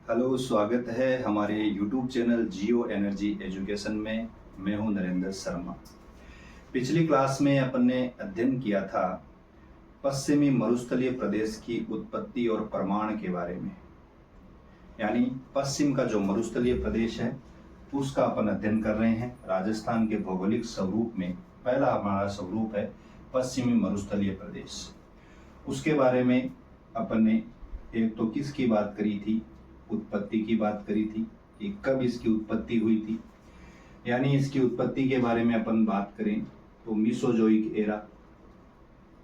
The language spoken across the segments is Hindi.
हेलो, स्वागत है हमारे YouTube चैनल जियो एनर्जी एजुकेशन में। मैं हूं नरेंद्र शर्मा। पिछली क्लास में अपन ने अध्ययन किया था पश्चिमी मरुस्थलीय प्रदेश की उत्पत्ति और प्रमाण के बारे में। यानी पश्चिम का जो मरुस्थलीय प्रदेश है उसका अपन अध्ययन कर रहे हैं। राजस्थान के भौगोलिक स्वरूप में पहला हमारा स्वरूप है पश्चिमी मरुस्थलीय प्रदेश। उसके बारे में अपन ने एक तो किसकी बात करी थी, उत्पत्ति की बात करी थी कि कब इसकी उत्पत्ति हुई थी। यानी इसकी उत्पत्ति के बारे में अपन बात करें तो मीसोजोइक एरा,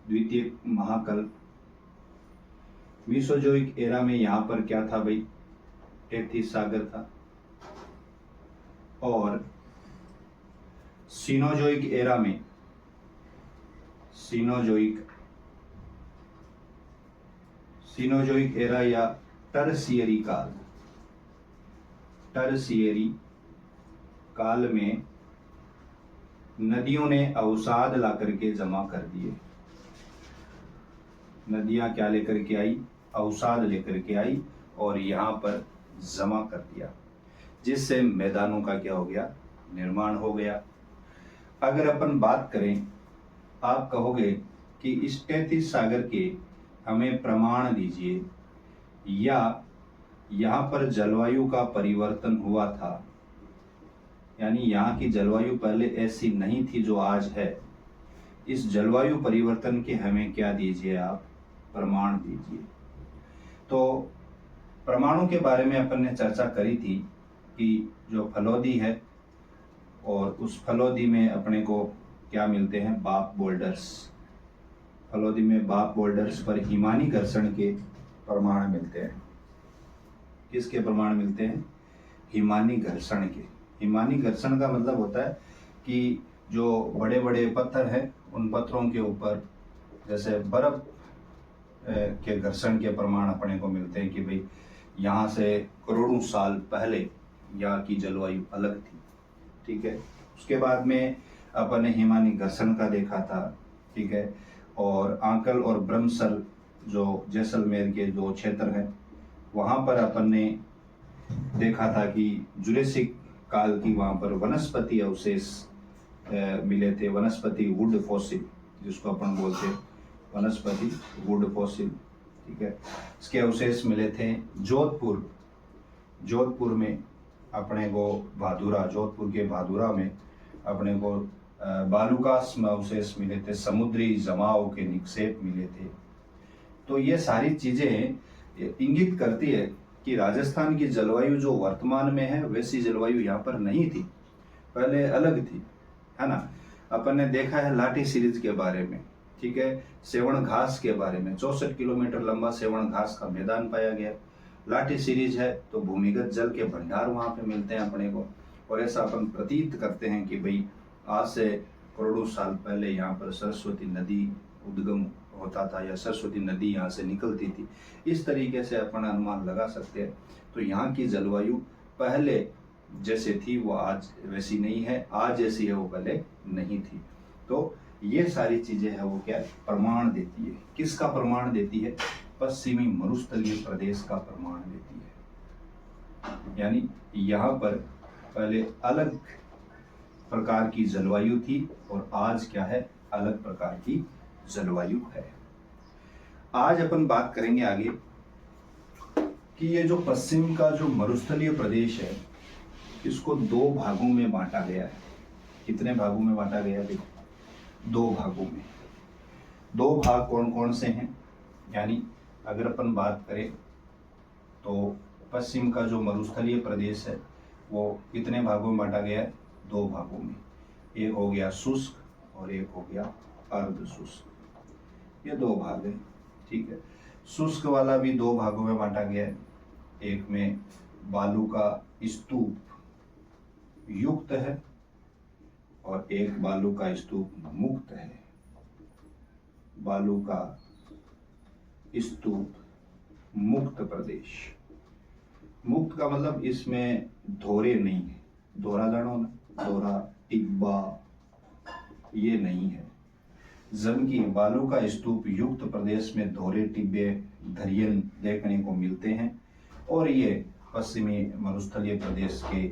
द्वितीय महाकल्प। मीसोजोइक एरा में यहाँ पर क्या था भाई, टेथिस सागर था। और सीनोजोइक एरा में सीनोजोइक एरा या टर्शियरी काल में नदियों ने अवसाद ला करके जमा कर दिए। नदियां क्या लेकर के आई, अवसाद लेकर के आई और यहाँ पर जमा कर दिया, जिससे मैदानों का क्या हो गया, निर्माण हो गया। अगर अपन बात करें, आप कहोगे कि इस टेथिस सागर के हमें प्रमाण दीजिए, या यहाँ पर जलवायु का परिवर्तन हुआ था, यानी यहाँ की जलवायु पहले ऐसी नहीं थी जो आज है। इस जलवायु परिवर्तन के हमें क्या दीजिए, आप प्रमाण दीजिए। तो प्रमाणों के बारे में अपन ने चर्चा करी थी कि जो फलोदी है और उस फलोदी में अपने को क्या मिलते हैं, बाप बोल्डर्स। फलोदी में बाप बोल्डर्स पर हिमानी घर्षण के प्रमाण मिलते हैं। किसके प्रमाण मिलते हैं, हिमानी घर्षण के। हिमानी घर्षण का मतलब होता है कि जो बड़े बड़े पत्थर हैं उन पत्थरों के ऊपर जैसे बर्फ के घर्षण के प्रमाण अपने को मिलते हैं कि भाई यहाँ से करोड़ों साल पहले यहाँ की जलवायु अलग थी। ठीक है। उसके बाद में अपन ने हिमानी घर्षण का देखा था। ठीक है। और आंकल और ब्रह्मसल जो जैसलमेर के दो क्षेत्र हैं, वहाँ पर अपन ने देखा था कि जुरेसिक काल की वहाँ पर वनस्पति अवशेष मिले थे। वनस्पति वुड फॉसिल, जिसको अपन बोलते हैं वनस्पति वुड फॉसिल। ठीक है। इसके अवशेष मिले थे जोधपुर में अपने को जोधपुर के भादुरा में अपने को बालूकास में अवशेष मिले थे। समुद्री जमाव के निक्षेप मिले थे। तो ये सारी चीजें इंगित करती है कि राजस्थान की जलवायु जो वर्तमान में है वैसी जलवायु यहाँ पर नहीं थी, पहले अलग थी, है ना। अपन ने देखा है लाठी सीरीज के बारे में। ठीक है। सेवण घास के बारे में 64 किलोमीटर लंबा सेवण घास का मैदान पाया गया। लाठी सीरीज है तो भूमिगत जल के भंडार वहां पे मिलते हैं अपने को। और ऐसा अपन प्रतीत करते हैं कि भाई आज से करोड़ों साल पहले यहाँ पर सरस्वती नदी उद्गम होता था या सरस्वती नदी यहाँ से निकलती थी। इस तरीके से अपन अनुमान लगा सकते हैं। तो यहाँ की जलवायु पहले जैसे थी वो आज वैसी नहीं है, आज जैसी है वो पहले नहीं थी। तो ये सारी चीजें है वो क्या प्रमाण देती है। किसका प्रमाण देती है, पश्चिमी मरुस्थलीय प्रदेश का प्रमाण देती है। यानी यहाँ पर पहले अलग प्रकार की जलवायु थी और आज क्या है, अलग प्रकार की जलवायु है। आज अपन बात करेंगे आगे कि ये जो पश्चिम का जो मरुस्थलीय प्रदेश है इसको दो भागों में बांटा गया है। कितने भागों में बांटा गया है, देखो, दो भागों में। दो भाग कौन कौन से हैं, यानी अगर अपन बात करें तो पश्चिम का जो मरुस्थलीय प्रदेश है वो कितने भागों में बांटा गया है, दो भागों में। एक हो गया शुष्क और एक हो गया अर्ध शुष्क। ये दो भाग हैं। ठीक है। शुष्क वाला भी दो भागों में बांटा गया है। एक में बालू का स्तूप युक्त है और एक बालू का स्तूप मुक्त है। बालू का स्तूप मुक्त प्रदेश। मुक्त का मतलब इसमें धोरे नहीं है। धोरा जानो ना, धोरा टिब्बा ये नहीं है। जबकि बालू का स्तूप युक्त प्रदेश में धोरे टिब्बे धरियन देखने को मिलते हैं और ये पश्चिमी मरुस्थलीय प्रदेश के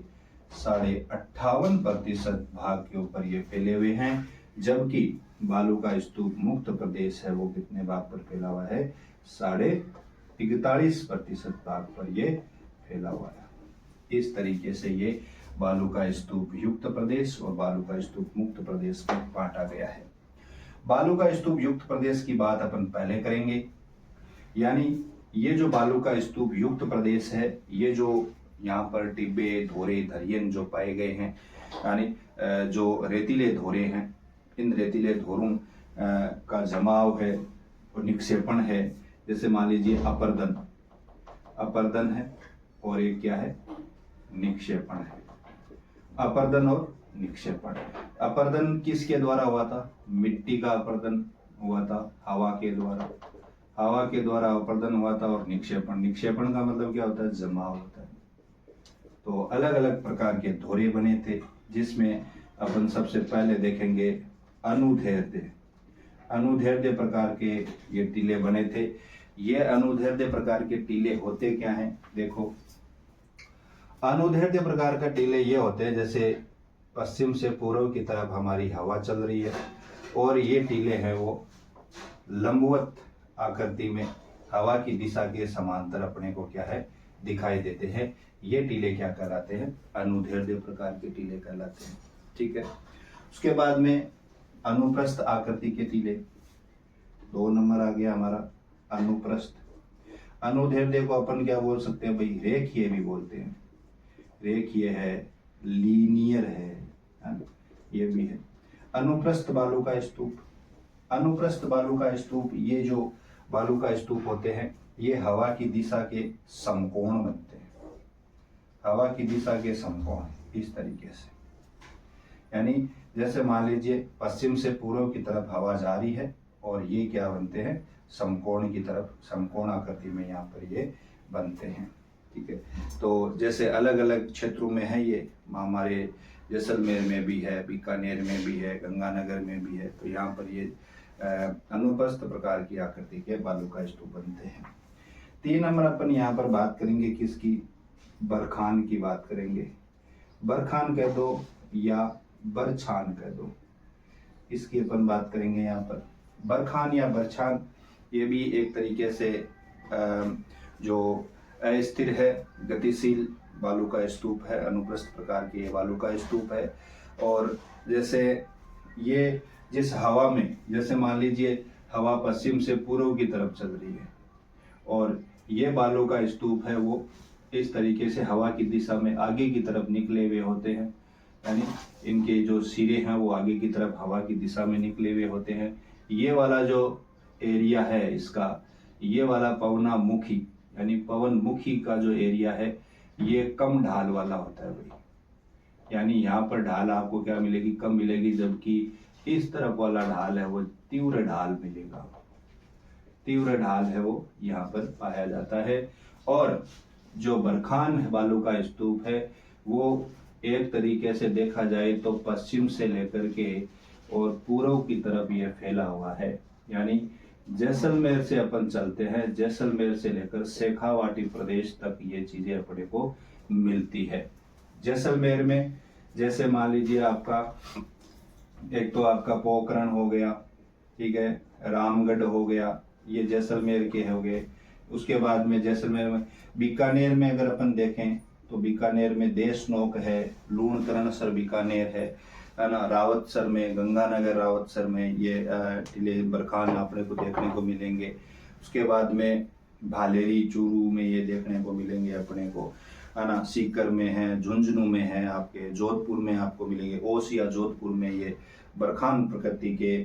58.5% भाग के ऊपर ये फैले हुए हैं, जबकि बालू का स्तूप मुक्त प्रदेश है वो कितने भाग पर फैला हुआ है? 41.5% भाग पर ये फैला हुआ है। इस तरीके से ये बालू का स्तूप युक्त प्रदेश और बालू का स्तूप मुक्त प्रदेश में बांटा गया है। बालू का स्तूप युक्त प्रदेश की बात अपन पहले करेंगे, यानी ये जो बालू का स्तूप युक्त प्रदेश है, ये जो यहाँ पर टिब्बे, धोरे, धरियन जो पाए गए हैं, यानी जो रेतीले धोरे हैं, इन रेतीले धोरों का जमाव है और निक्षेपण है। जैसे मान लीजिए अपर्दन है और एक क्या है? निक्षेपण है। अपर्दन और निक्षेपण। अपर्दन किसके द्वारा हुआ था? मिट्टी का अपर्दन हुआ था हवा के द्वारा अपर्दन हुआ था। और निक्षेपण का मतलब क्या होता है? जमाव होता है। तो अलग अलग प्रकार के धोरे बने थे, जिसमें अपन सबसे पहले देखेंगे अनुदैर्ध्य प्रकार के ये टीले बने थे। ये अनुदैर्ध्य प्रकार के टीले होते क्या हैं? देखो, अनुदैर्ध्य प्रकार का टीले ये होते हैं, जैसे पश्चिम से पूर्व की तरफ हमारी हवा चल रही है और ये टीले हैं वो लंबवत आकृति में हवा की दिशा के समांतर अपने को क्या है? दिखाई देते हैं। ये टीले क्या कहलाते हैं? अनुदैर्ध्य प्रकार के टीले कहलाते हैं। ठीक है। उसके बाद में अनुप्रस्थ आकृति के टीले, 2 नंबर आ गया हमारा अनुप्रस्थ। अनुदैर्ध्य को अपन क्या बोल सकते हैं भाई? रेखीय भी बोलते हैं। रेखीय है, लीनियर है, ये भी है। अनुप्रस्थ बालू का स्तूप। अनुप्रस्थ बालू का स्तूप, ये जो बालू का स्तूप होते हैं, ये हवा की दिशा के समकोण बनते हैं। हवा की दिशा के समकोण इस तरीके से, यानी जैसे मान लीजिए पश्चिम से पूर्व की तरफ हवा जा रही है और ये क्या बनते हैं? समकोण की तरफ, समकोण आकृति में यहाँ पर ये बनते हैं। ठीक है। तो जैसे अलग अलग क्षेत्रों में है, ये हमारे जैसलमेर में भी है, बीकानेर में भी है, गंगानगर में भी है। तो यहाँ पर ये अनुप्रस्थ प्रकार की आकृति के बालू का स्तूप बनते हैं। 3 नंबर अपन यहाँ पर बात करेंगे किसकी? बरखान की बात करेंगे। बरखान कह दो या बरछान कह दो, इसकी अपन बात करेंगे यहाँ पर। बरखान या बरछान, ये भी एक तरीके से जो अस्थिर है, गतिशील बालू का स्तूप है। अनुप्रस्थ प्रकार के बालू का स्तूप है। और जैसे ये जिस हवा में, जैसे मान लीजिए हवा पश्चिम से पूर्व की तरफ चल रही है और ये बालू का स्तूप है, वो इस तरीके से हवा की दिशा में आगे की तरफ निकले हुए होते हैं, यानी इनके जो सिरे हैं वो आगे की तरफ हवा की दिशा में निकले हुए होते हैं। ये वाला जो एरिया है इसका, ये वाला पवनामुखी यानी पवन मुखी का जो एरिया है, ये कम ढाल वाला होता है भाई। यानी यहाँ पर ढाल आपको क्या मिलेगी? कम मिलेगी, जबकि इस तरफ वाला ढाल है वो तीव्र ढाल मिलेगा। तीव्र ढाल है वो यहाँ पर पाया जाता है। और जो बरखान बालू का स्तूप है, वो एक तरीके से देखा जाए तो पश्चिम से लेकर के और पूर्व की तरफ ये फैला हुआ है। यानी जैसलमेर से अपन चलते हैं, जैसलमेर से लेकर शेखावाटी प्रदेश तक ये चीजें अपने को मिलती है। जैसलमेर में जैसे मान लीजिए आपका एक तो आपका पोखरण हो गया, ठीक है, रामगढ़ हो गया, ये जैसलमेर के हो गए। उसके बाद में जैसलमेर में बीकानेर में अगर अपन देखें तो बीकानेर में देशनोक है, लूणकरणसर बीकानेर है ना। रावतसर में, गंगानगर रावतसर में ये टीले बरखान अपने को देखने को मिलेंगे। उसके बाद में भालेरी चूरू में ये देखने को मिलेंगे अपने को, है ना। सीकर में है, झुंझुनू में है, आपके जोधपुर में आपको मिलेंगे। ओस या जोधपुर में ये बरखान प्रकृति के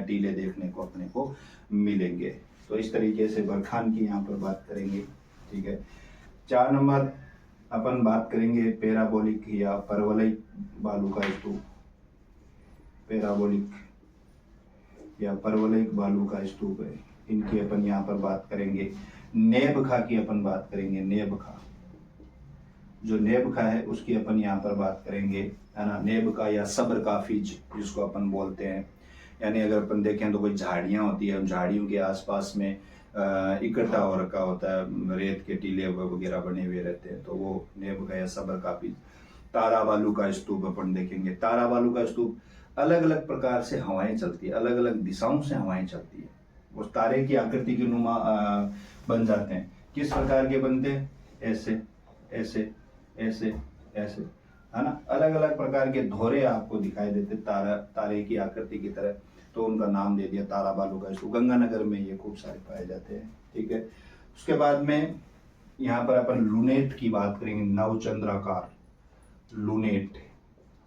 टीले देखने को अपने को मिलेंगे। तो इस तरीके से बरखान की यहाँ पर बात करेंगे। ठीक है। 4 नंबर अपन बात करेंगे पैराबोलिक या परवलयिक बालू का स्तूप। पैराबोलिक या परवलयिक बालू का स्तूप है, इनकी अपन यहाँ पर बात करेंगे। नेबखा की अपन बात करेंगे। नेबखा, जो नेबखा है उसकी अपन यहाँ पर बात करेंगे, है ना। नेबखा या सब्र काफिज जिसको अपन बोलते हैं, यानी अगर अपन देखें तो कोई झाड़ियाँ होती है, झाड़ियों के आसपास में इकट्ठा हो रखा होता है, रेत के टीले वगैरह बने हुए रहते हैं, तो वो नेब गया सबर का बीज। तारा बालू का स्तूप अपन देखेंगे। तारा बालू का स्तूप अलग अलग प्रकार से हवाएं चलती है, अलग अलग दिशाओं से हवाएं चलती है, वो तारे की आकृति के नुमा बन जाते हैं। किस प्रकार के बनते हैं? ऐसे ऐसे ऐसे ऐसे, है ना। अलग अलग प्रकार के धोरे आपको दिखाई देते तारे की आकृति की तरह, तो उनका नाम दे दिया तारा बालू का स्तूप। गंगानगर में ये खूब सारे पाए जाते हैं। ठीक है, उसके बाद में यहाँ पर अपन लूनेट की बात करेंगे। नवचंद्राकार लूनेट,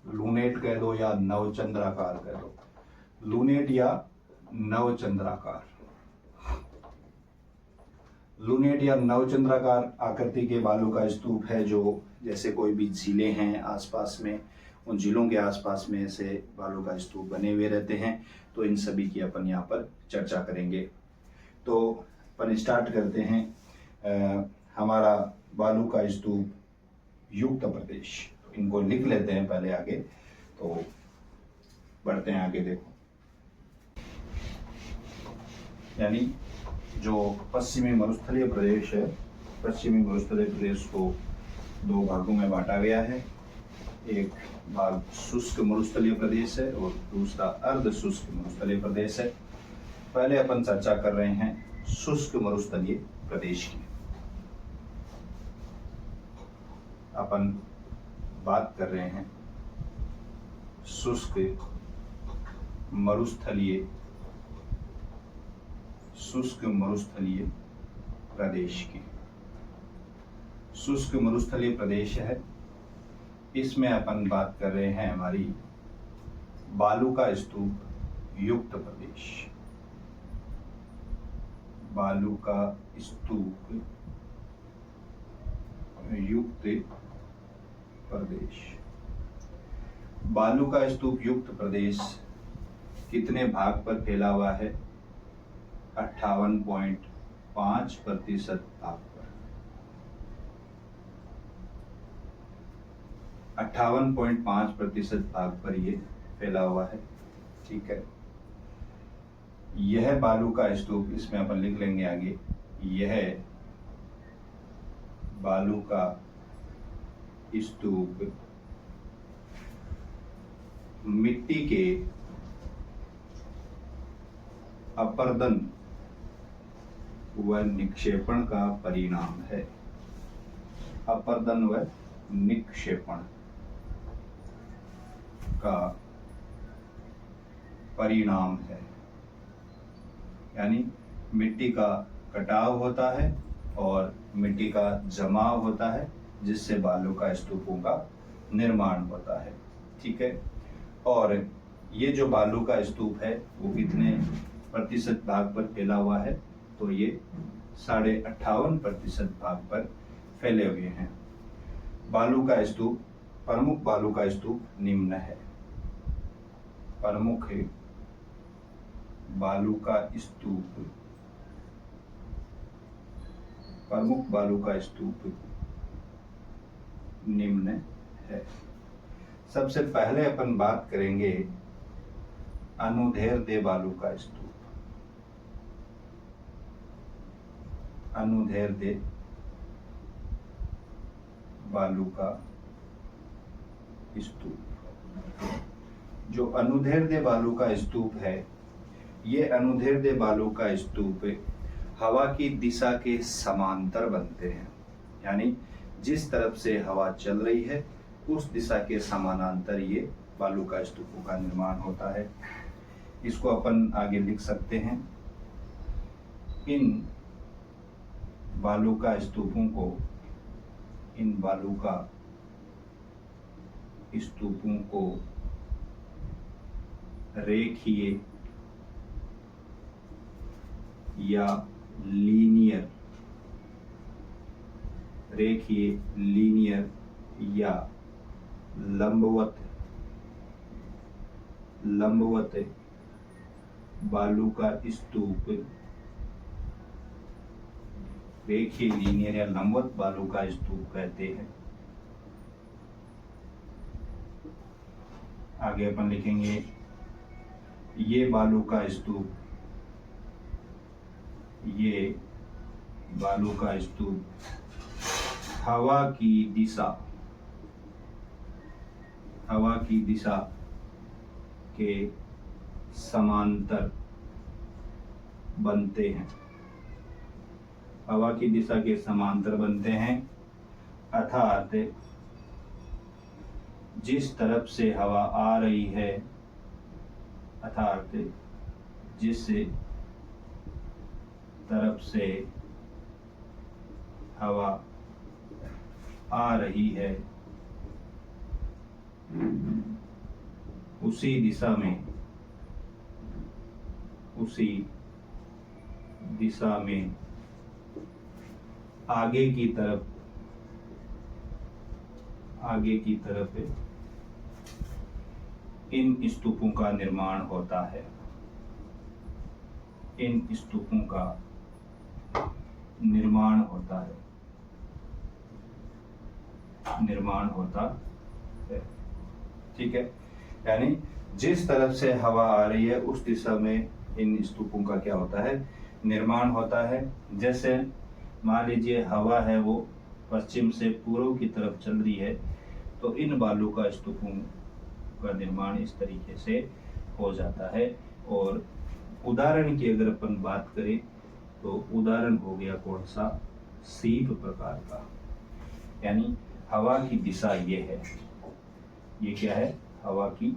लूनेट कह दो या नवचंद्राकार कह दो, लूनेट या नवचंद्राकार। लूनेट या नवचंद्राकार आकृति के बालू का स्तूप है, जो जैसे कोई भी झीलें हैं आसपास में, उन झीलों के आसपास में ऐसे बालू का स्तूप बने हुए रहते हैं। तो इन सभी की अपन यहाँ पर चर्चा करेंगे। तो अपन स्टार्ट करते हैं। हमारा बालू का स्तूप युक्त प्रदेश, तो इनको लिख लेते हैं पहले आगे, तो बढ़ते हैं आगे। देखो, यानी जो पश्चिमी मरुस्थलीय प्रदेश है, पश्चिमी मरुस्थलीय प्रदेश को दो भागों में बांटा गया है। एक भाग शुष्क मरुस्थलीय प्रदेश है और दूसरा अर्ध शुष्क मरुस्थलीय प्रदेश है। पहले अपन चर्चा कर रहे हैं शुष्क मरुस्थलीय प्रदेश की। अपन बात कर रहे हैं शुष्क मरुस्थलीय प्रदेश की। शुष्क मरुस्थलीय प्रदेश है, इसमें अपन बात कर रहे हैं हमारी बालू का स्तूप युक्त प्रदेश। बालू का स्तूप युक्त प्रदेश। बालू का स्तूप युक्त प्रदेश कितने भाग पर फैला हुआ है? 58.5% भाग पर। 58.5% भाग पर ये फैला हुआ है। ठीक है, यह बालू का स्तूप, इसमें अपन लिख लेंगे आगे, यह बालू का स्तूप मिट्टी के अपर्दन व निक्षेपण का परिणाम है। अपर्दन व निक्षेपण का परिणाम है, यानी मिट्टी का कटाव होता है और मिट्टी का जमाव होता है, जिससे बालू का स्तूपों का निर्माण होता है। ठीक है, और ये जो बालू का स्तूप है वो कितने प्रतिशत भाग पर फैला हुआ है? तो ये 58.5% भाग पर फैले हुए हैं। बालू का स्तूप, प्रमुख बालू का स्तूप निम्न है। प्रमुख बालू का स्तूप, प्रमुख बालू का स्तूप निम्न है। सबसे पहले अपन बात करेंगे अनुदैर्ध्य बालू का स्तूप। अनुदैर्ध्य बालू का स्तूप। जो अनुदैर्ध्य बालू का स्तूप है, ये अनुदैर्ध्य बालू का स्तूप हवा की दिशा के समांतर बनते हैं, यानी जिस तरफ से हवा चल रही है उस दिशा के समानांतर ये बालू का स्तूपों का निर्माण होता है। इसको अपन आगे लिख सकते हैं। इन बालू का स्तूपों को, इन बालू का स्तूपों को रेखीय या लीनियर, रेखीय, लीनियर या लंबवत बालू का स्तूप, रेखीय, लीनियर या लंबवत बालू का स्तूप कहते हैं। आगे अपन लिखेंगे ये बालू का स्तूप ये बालू का स्तूप हवा की दिशा के समांतर बनते हैं। हवा की दिशा के समांतर बनते हैं, अर्थात जिस तरफ से हवा आ रही है, अर्थात जिस तरफ से हवा आ रही है उसी दिशा में आगे की तरफ इन स्तूपों का निर्माण होता है। इन स्तूपों का निर्माण होता है। ठीक है, यानी जिस तरफ से हवा आ रही है उस दिशा में इन स्तूपों का क्या होता है, निर्माण होता है। जैसे मान लीजिए हवा है वो पश्चिम से पूर्व की तरफ चल रही है, तो इन बालू का स्तूपों का निर्माण इस तरीके से हो जाता है। और उदाहरण की अगर अपन बात करें तो उदाहरण हो गया कौन सा, सीप प्रकार का, यानी हवा की दिशा ये है। ये क्या है, हवा की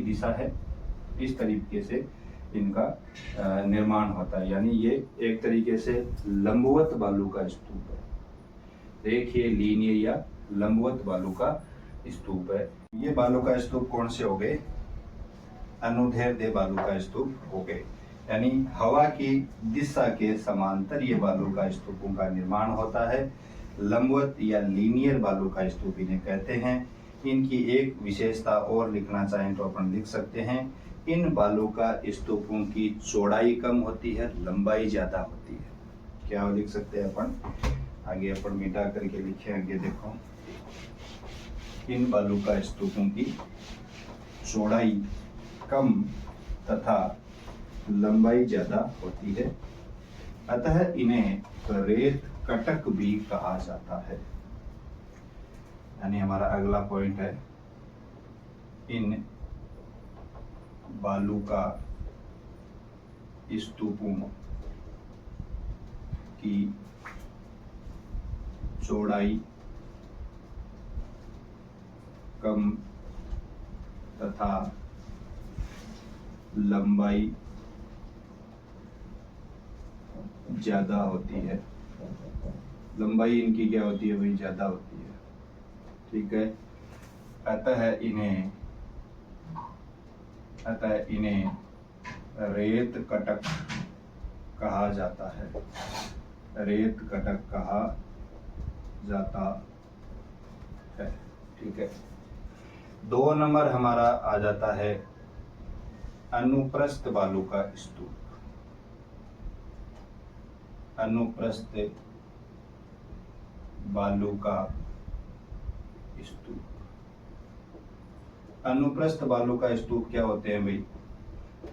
दिशा है। इस तरीके से इनका निर्माण होता है, यानी ये एक तरीके से लंबवत बालू का स्तूप है। देखिए लीनियर या लंबवत बालू का स्तूप है। ये बालू का स्तूप कौन से हो गए, अनुदैर्ध्य बालू का स्तूप हो गए, यानी हवा की दिशा के समांतर ये बालू का स्तूपों का निर्माण होता है। लंबवत या लीनियर बालू का स्तूप इन्हें कहते हैं। इनकी एक विशेषता और लिखना चाहें तो अपन लिख सकते हैं, इन बालू का स्तूपों की चौड़ाई कम होती है, लंबाई ज्यादा होती है। क्या लिख सकते हैं अपन, आगे अपन मिटा करके लिखे, आगे देखो, इन बालू का स्तूपों की चौड़ाई कम तथा लंबाई ज्यादा होती है, अतः इन्हें रेत कटक भी कहा जाता है। यानी हमारा अगला पॉइंट है, इन बालू का स्तूपों की चौड़ाई कम तथा लंबाई ज्यादा होती है। लंबाई इनकी क्या होती है भाई, ज्यादा होती है। ठीक है, अतः इन्हें रेत कटक कहा जाता है। रेत कटक कहा जाता है। ठीक है, 2 नंबर हमारा आ जाता है अनुप्रस्थ बालू का स्तूप। अनुप्रस्थ बालू का स्तूप। अनुप्रस्थ बालू का स्तूप क्या होते हैं भाई,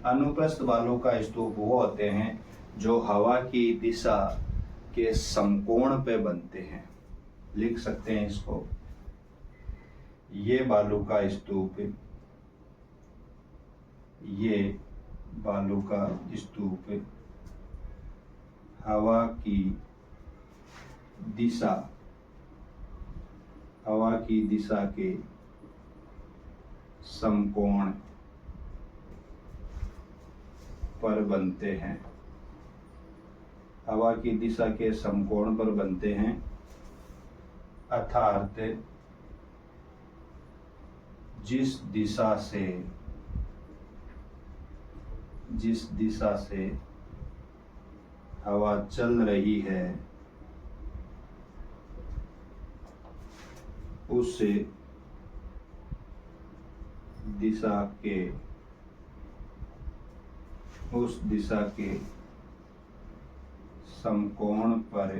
अनुप्रस्थ बालू का स्तूप वो होते हैं जो हवा की दिशा के समकोण पे बनते हैं। लिख सकते हैं इसको, ये बालू का स्तूप, ये बालू का स्तूप हवा की दिशा के समकोण पर बनते हैं। हवा की दिशा के समकोण पर बनते हैं, अर्थात जिस दिशा से हवा चल रही है उस दिशा के समकोण पर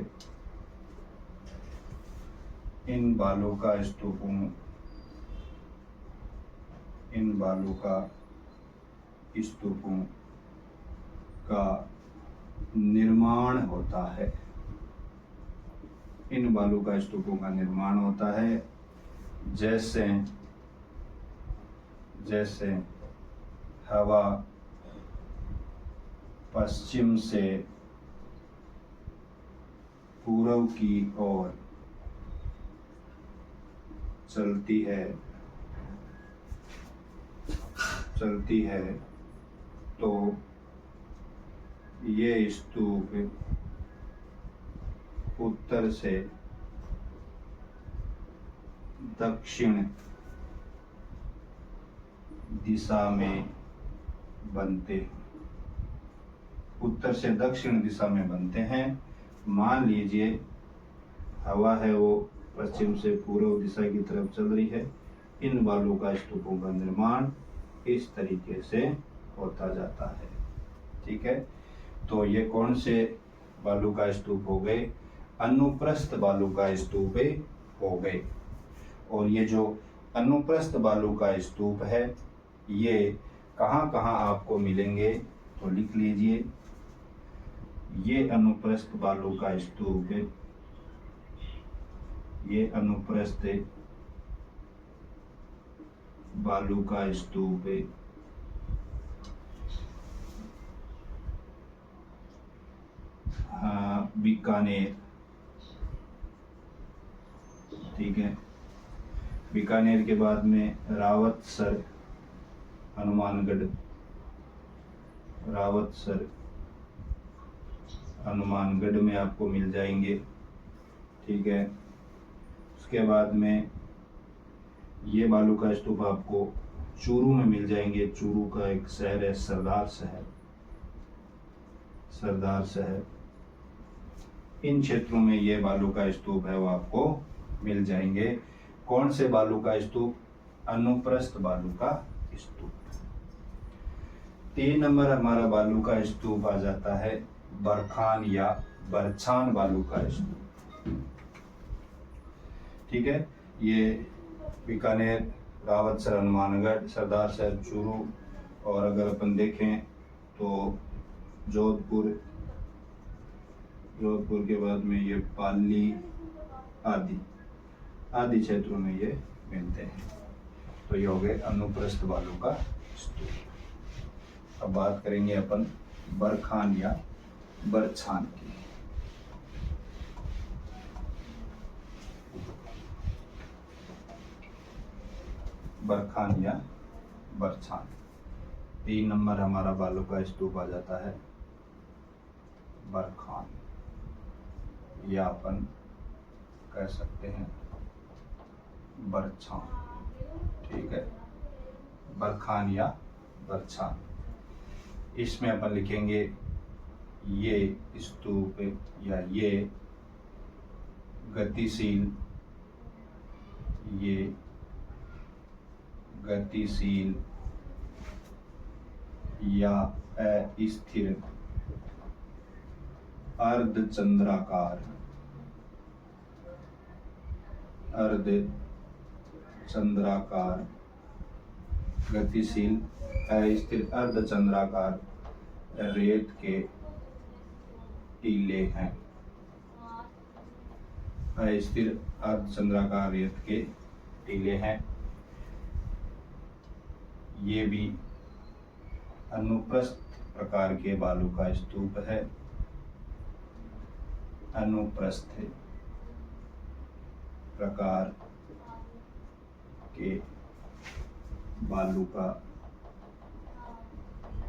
इन बालू का स्तूपों का निर्माण होता है। इन बालूका स्तूपों का निर्माण होता है जैसे जैसे हवा पश्चिम से पूर्व की ओर चलती है तो ये स्तूप उत्तर से दक्षिण दिशा में बनते हैं। उत्तर से दक्षिण दिशा में बनते हैं। मान लीजिए हवा है वो पश्चिम से पूर्व दिशा की तरफ चल रही है। इन बालूका स्तूपों का निर्माण इस तरीके से होता जाता है। ठीक है, तो ये कौन से बालूका स्तूप हो गए? अनुप्रस्थ बालूका स्तूप हो गए। और ये जो अनुप्रस्थ बालूका स्तूप है ये कहाँ कहाँ आपको मिलेंगे तो लिख लीजिए। ये अनुप्रस्थ बालूका स्तूप, ये अनुप्रस्थ बालूका स्तूप बीकानेर, ठीक है। बीकानेर के बाद में रावतसर, हनुमानगढ़, रावतसर हनुमानगढ़ में आपको मिल जाएंगे। ठीक है, उसके बाद में ये बालूका स्तूप आपको चूरू में मिल जाएंगे। चूरू का एक शहर है सरदार शहर, सरदार शहर। इन क्षेत्रों में ये बालूका स्तूप है वो आपको मिल जाएंगे। कौन से बालूका स्तूप? अनुप्रस्थ बालूका स्तूप। 3 नंबर हमारा बालूका स्तूप आ जाता है बरखान या बरछान बालूका स्तूप। ठीक है, ये बीकानेर, रावतसर, हनुमानगढ़, सरदार शहर, चूरू और अगर अपन देखें तो जोधपुर के बाद में ये पाली आदि क्षेत्रों में ये मिलते हैं। तो ये हो गए अनुप्रस्थ बालूका स्तूप। अब बात करेंगे अपन बरखान या बरछान की। बरखान या बरछान 3 नंबर हमारा बालूका स्तूप आ जाता है बरखान, या अपन कह सकते हैं बरछान। ठीक है, बरखान या बरछान। इसमें अपन लिखेंगे ये स्तूप या ये गतिशील, ये गतिशील या अस्थिर अर्धचंद्राकार गतिशील अस्थिर अर्धचंद्राकार रेत के टीले हैं। अस्थिर अर्धचंद्राकार रेत के टीले हैं। ये भी अनुप्रस्थ प्रकार के बालूका स्तूप है। अनुप्रस्थ प्रकार के बालूका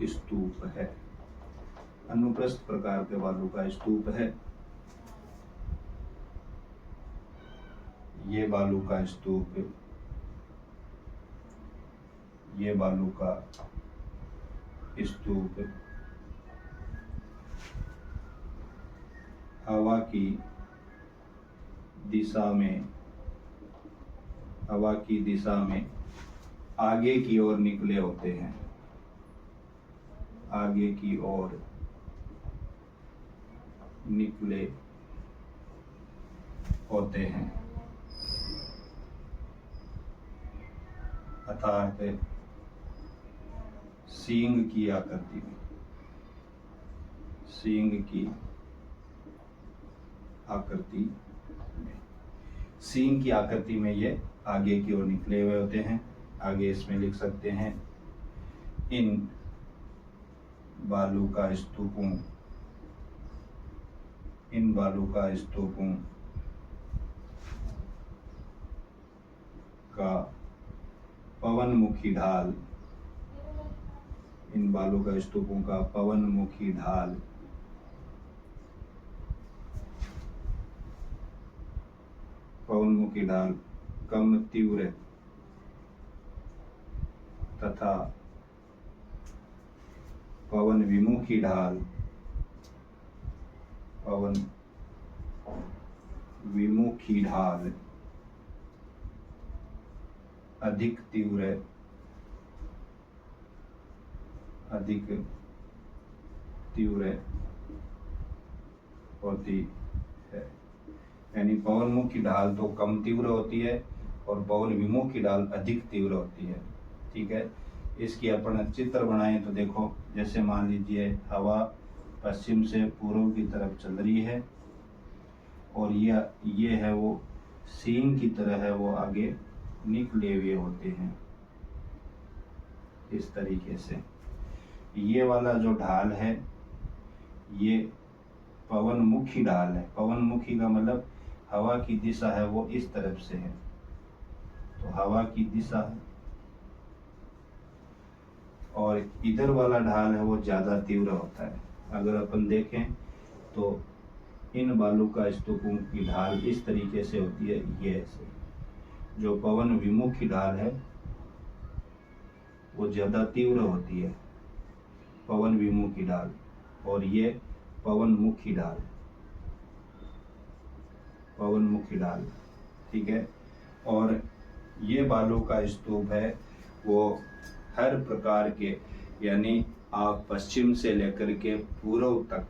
स्तूप है। अनुप्रस्थ प्रकार के बालूका स्तूप है। ये बालूका स्तूप, ये बालूका स्तूप हवा की दिशा में आगे की ओर निकले होते हैं। आगे की ओर निकले होते हैं, अर्थात सींग की आकृति में। सींग की आकृति में। सींग की आकृति में ये आगे की ओर निकले हुए होते हैं। आगे इसमें लिख सकते हैं, इन बालूका स्तूपों, इन बालूका स्तूपों का पवनमुखी ढाल, इन बालूका स्तूपों का पवनमुखी ढाल पवनमुखी ढाल कम तीव्र तथा पवन विमुखी ढाल, पवन विमुखी ढाल अधिक तीव्र होती है। यानी पवनमुखी ढाल तो कम तीव्र होती है और पवन विमुखी ढाल अधिक तीव्र होती है। ठीक है, इसकी अपन चित्र बनाएं तो देखो, जैसे मान लीजिए हवा पश्चिम से पूर्व की तरफ चल रही है और ये है वो सींग की तरह है, वो आगे निकले हुए होते हैं इस तरीके से। ये वाला जो ढाल है ये पवनमुखी ढाल है। पवनमुखी का मतलब हवा की दिशा है वो इस तरफ से है, तो हवा की दिशा है। और इधर वाला ढाल है वो ज्यादा तीव्र होता है। अगर अपन देखें तो इन बालूका स्तूपों की ढाल इस तरीके से होती है, ये ऐसे। जो पवन विमुखी ढाल है वो ज्यादा तीव्र होती है, पवन विमुखी ढाल, और ये पवनमुखी ढाल, पवनमुखी ढाल। ठीक है, और ये बालू का स्तूप है वो हर प्रकार के, यानी आप पश्चिम से लेकर के पूर्व तक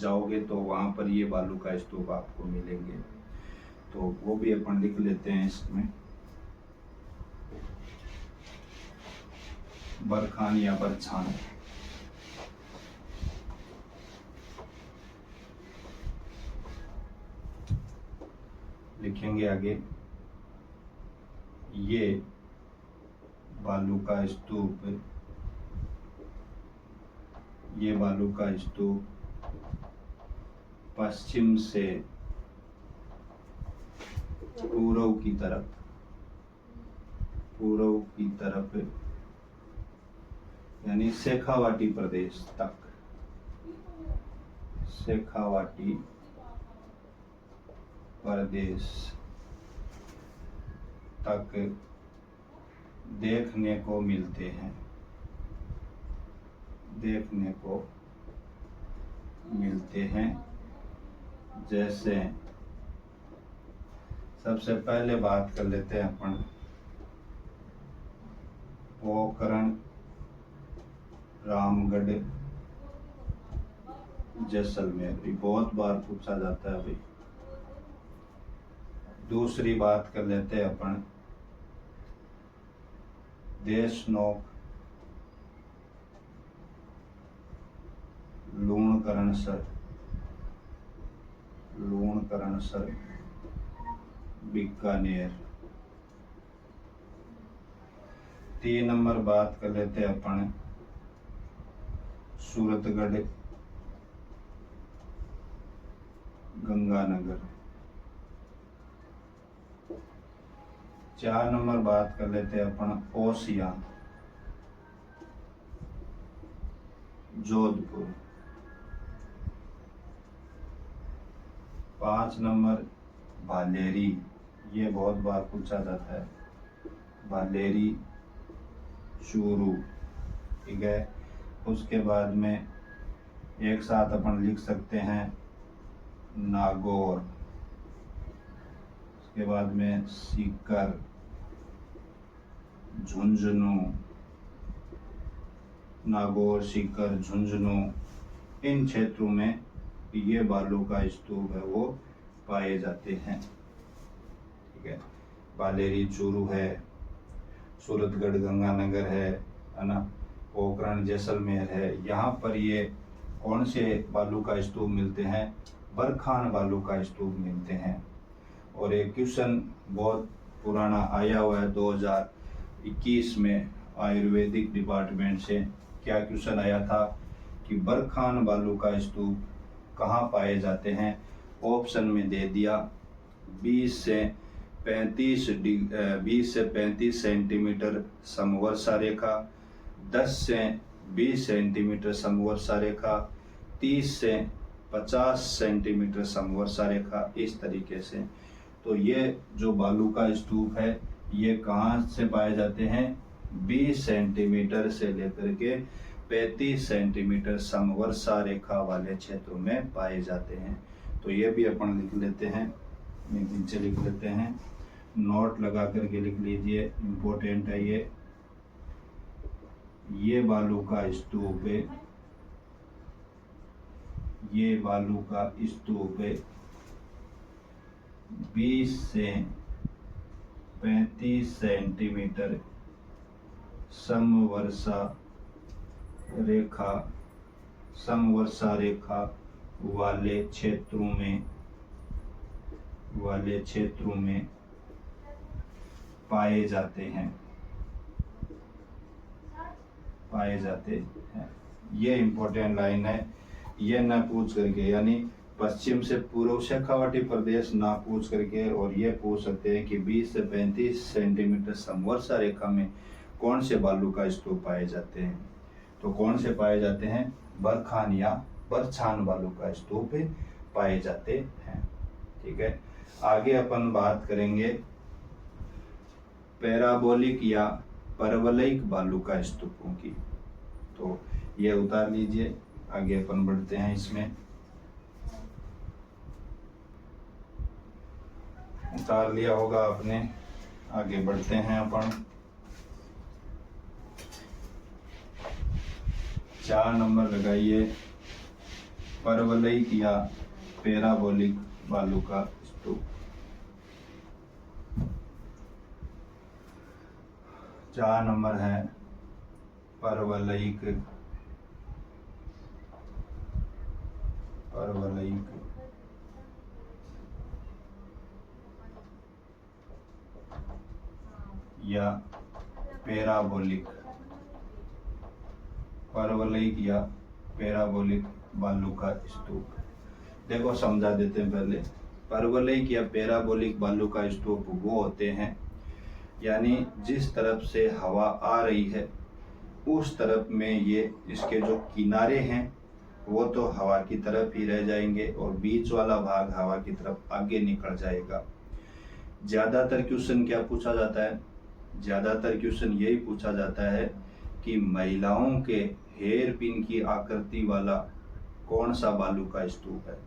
जाओगे तो वहां पर ये बालू का स्तूप आपको मिलेंगे। तो वो भी अपन लिख लेते हैं इसमें, बरखान या बरछान। लिखेंगे आगे, ये बालू का स्तूप, ये बालू का स्तूप पश्चिम से पूर्व की तरफ यानी शेखावाटी प्रदेश तक, शेखावाटी प्रदेश तक देखने को मिलते हैं, देखने को मिलते हैं। जैसे सबसे पहले बात कर लेते हैं अपन पोखरण, रामगढ़, जैसलमेर, बहुत बार पूछा जाता है भाई। दूसरी बात कर लेते हैं अपन देशनोक, लूणकरणसर, लूणकरणसर, बीकानेर। 3 नंबर बात कर लेते हैं अपन सूरतगढ़, गंगानगर। 4 नंबर बात कर लेते हैं अपन ओसिया, जोधपुर। 5 नंबर भालेरी, ये बहुत बार पूछा जाता है, भालेरी चूरू। ठीक है, उसके बाद में एक साथ अपन लिख सकते हैं नागौर, उसके बाद में सीकर, झुंझुनू, नागौर, सीकर, झुंझुनू, इन क्षेत्रों में ये बालू का स्तूप है वो पाए जाते हैं। ठीक है, बालेरी चूरू है, सूरतगढ़ गंगानगर है ना, पोखरण जैसलमेर है, यहाँ पर ये कौन से बालू का स्तूप मिलते हैं? बरखान बालू का स्तूप मिलते हैं। और एक क्वेश्चन बहुत पुराना आया हुआ है 2021 में आयुर्वेदिक डिपार्टमेंट से। क्या क्वेश्चन आया था कि बरखान बालू का स्तूप कहाँ पाए जाते हैं? ऑप्शन में दे दिया 20 से 35 सेंटीमीटर समवर्षा रेखा, 10 से 20 सेंटीमीटर समवर्षा रेखा, 30 से 50 सेंटीमीटर समवर्षा रेखा, इस तरीके से। तो ये जो बालू का स्तूप है ये कहाँ से पाए जाते हैं? 20 सेंटीमीटर से लेकर के 35 सेंटीमीटर समवर्षा रेखा वाले क्षेत्रों में पाए जाते हैं। तो ये भी अपन लिख लेते हैं, नीचे लिख लेते हैं, नोट लगा करके लिख लीजिए, इम्पोर्टेंट है ये बालू का स्तूप है, ये बालू का स्तूप है 20 से 35 सेंटीमीटर समवर्षा रेखा वाले क्षेत्रों में पाए जाते हैं। ये इम्पोर्टेंट लाइन है, ये ना पूछ करके, यानी पश्चिम से पूर्व शेखावाटी प्रदेश ना पूछ करके, और ये पूछ सकते हैं कि 20 से 35 सेंटीमीटर समवर्षा रेखा में कौन से बालू का स्तूप पाए जाते हैं? तो कौन से पाए जाते हैं? बरखान या बरछान बालू का स्तूप पाए जाते हैं। ठीक है, आगे अपन बात करेंगे पैराबोलिक या परवलयिक बालू का स्तूपों की। तो ये उतार लीजिए, आगे अपन बढ़ते हैं। इसमें उतार लिया होगा आपने, आगे बढ़ते हैं अपन। 4 नंबर लगाइए, परवलयिक या पैराबोलिक बालू का स्तूप। 4 नंबर है परवलयिक या पैराबोलिक, परवलयिक या पैराबोलिक बालू का स्तूप। देखो समझा देते हैं पहले। परवलयिक या पैराबोलिक बालू का स्तूप वो होते हैं, यानी जिस तरफ से हवा आ रही है उस तरफ में ये इसके जो किनारे हैं वो तो हवा की तरफ ही रह जाएंगे और बीच वाला भाग हवा की तरफ आगे निकल जाएगा। ज़्यादातर क्वेश्चन क्या पूछा जाता है? ज़्यादातर क्वेश्चन यही पूछा जाता है कि महिलाओं के हेयर पिन की आकृति वाला कौन सा बालू का स्तूप है?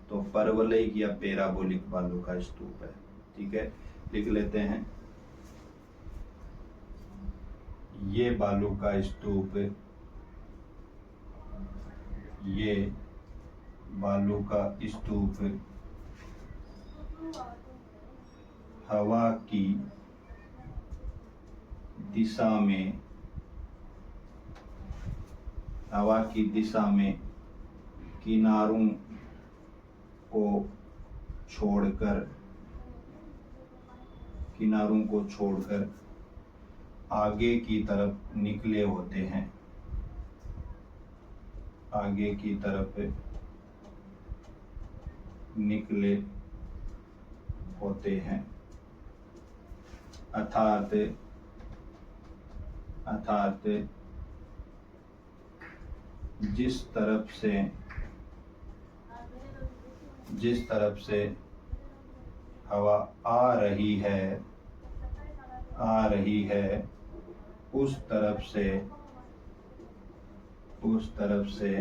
तो परवलयिक या पैराबोलिक बालू का स्तूप है। ठीक है, लिख लेते हैं, ये बालू का स्तूप, ये बालू का स्तूप हवा की दिशा में किनारों को छोड़कर आगे की तरफ निकले होते हैं। आगे की तरफ निकले होते हैं, अर्थात जिस तरफ से हवा आ रही है उस तरफ से